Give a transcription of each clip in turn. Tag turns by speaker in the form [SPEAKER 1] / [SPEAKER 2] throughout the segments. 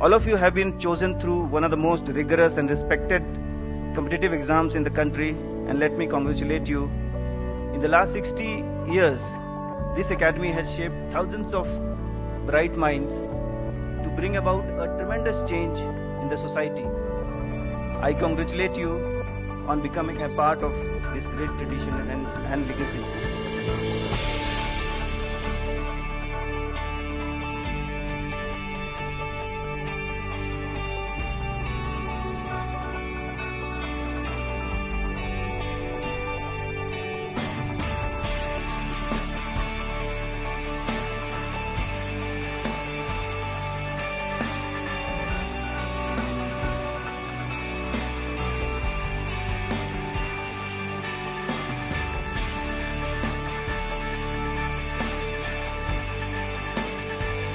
[SPEAKER 1] All of you have been chosen through one of the most rigorous and respected competitive exams in the country, and let me congratulate you. In the last 60 years, this academy has shaped thousands of bright minds to bring about a tremendous change in the society. I congratulate you on becoming a part of this great tradition and legacy.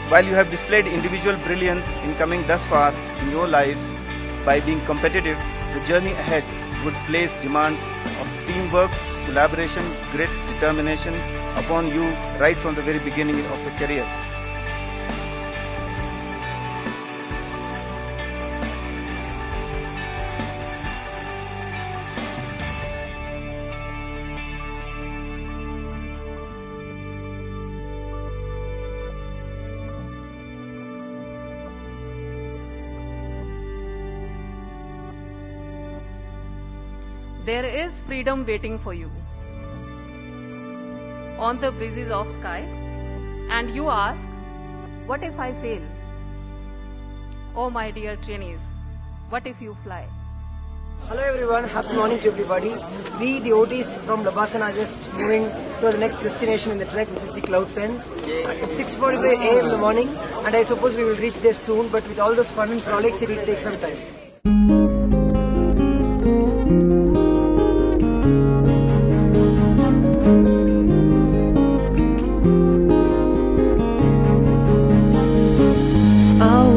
[SPEAKER 1] While you have displayed individual brilliance in coming thus far in your lives by being competitive, the journey ahead would place demands of teamwork, collaboration, grit, determination upon you right from the very beginning of your career.
[SPEAKER 2] There is freedom waiting for you on the breezes of sky, and you ask, what if I fail? Oh my dear trainees, what if you fly?
[SPEAKER 3] Hello everyone, happy morning to everybody. We, the OTs from Labasana, are just moving to the next destination in the trek, which is the Clouds End. It's 6:45 a.m. in the morning, and I suppose we will reach there soon, but with all those fun and frolics, it will take some time.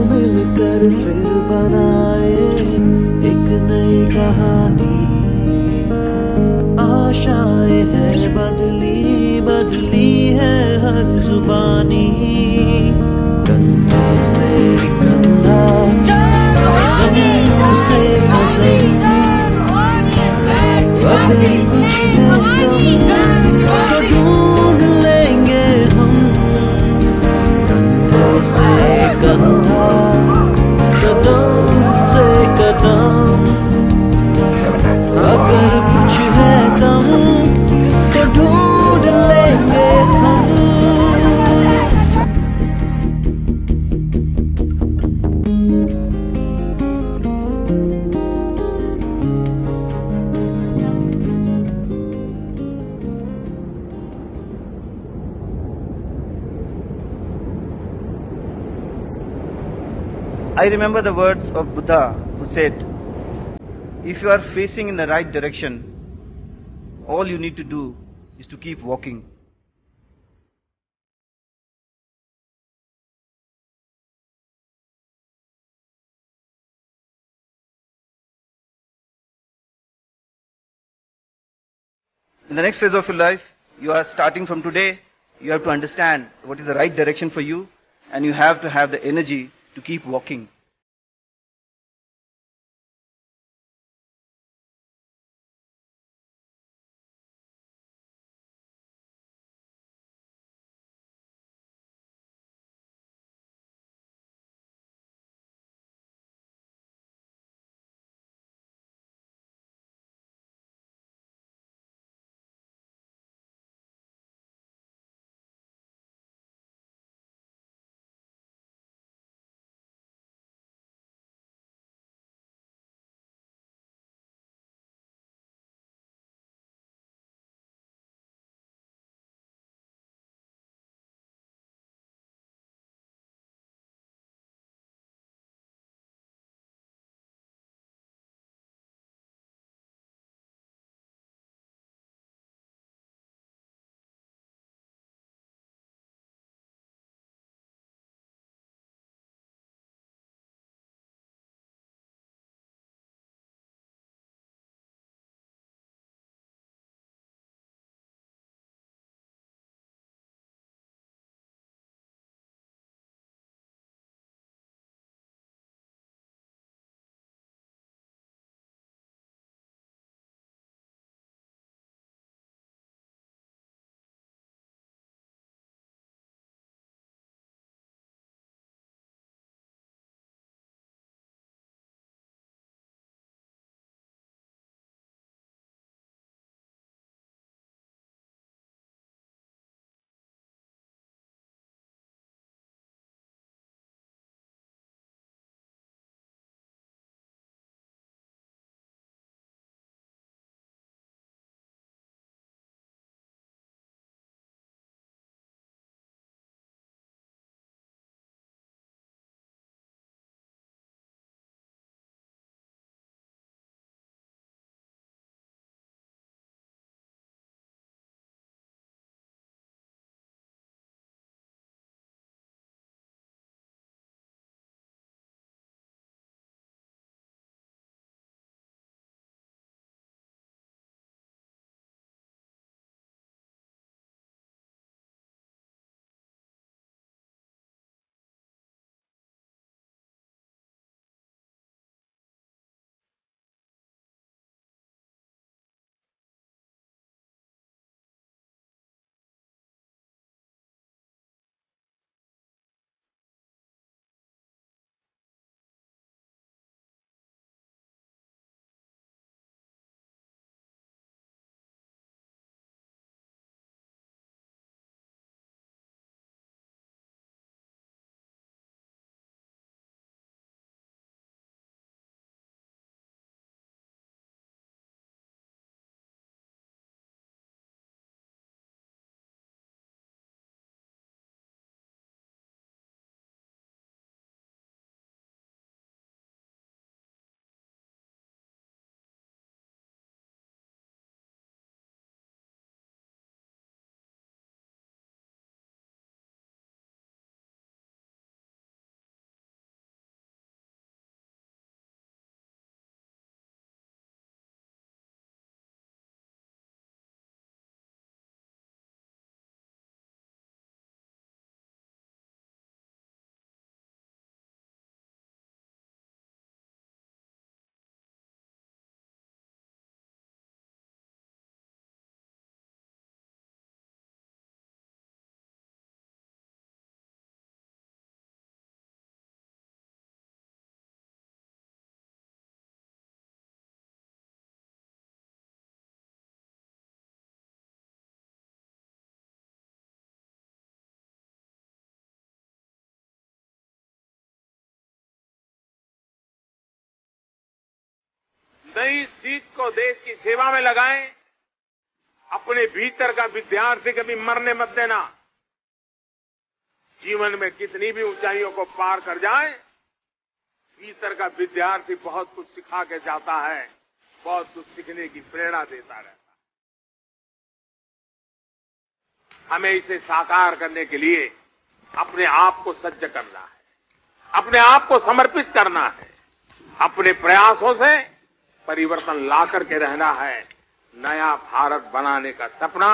[SPEAKER 4] मिलकर फिर बनाए एक नई कहानी, आशाएं हैं बदली बदली है हर जुबानी, कंधे से कंधा कदम से कदम, अगर कुछ है तो ढूंढ लेंगे हम, कंधे से कंधा कदम से कदम, अगर कुछ है कम तो ढूंढ लेंगे हम।
[SPEAKER 1] I remember the words of Buddha, who said, if you are facing in the right direction, all you need to do is to keep walking. In the next phase of your life, you are starting from today, you have to understand what is the right direction for you, and you have to have the energy to keep walking.
[SPEAKER 5] नई सीख को देश की सेवा में लगाएं। अपने भीतर का विद्यार्थी कभी मरने मत देना। जीवन में कितनी भी ऊंचाइयों को पार कर जाए, भीतर का विद्यार्थी बहुत कुछ सिखा के जाता है, बहुत कुछ सीखने की प्रेरणा देता रहता है। हमें इसे साकार करने के लिए अपने आप को सज्ज करना है, अपने आप को समर्पित करना है, अपने प्रयासों से परिवर्तन ला करके रहना है। नया भारत बनाने का सपना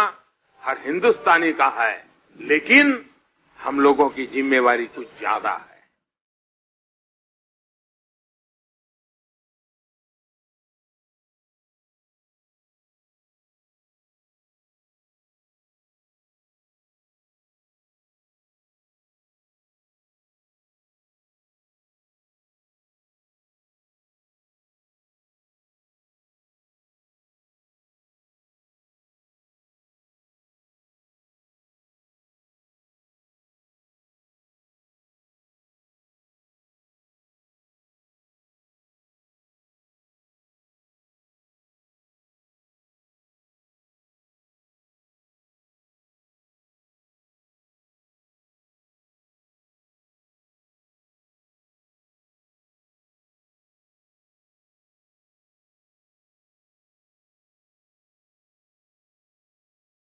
[SPEAKER 5] हर हिंदुस्तानी का है, लेकिन हम लोगों की जिम्मेवारी कुछ ज्यादा है।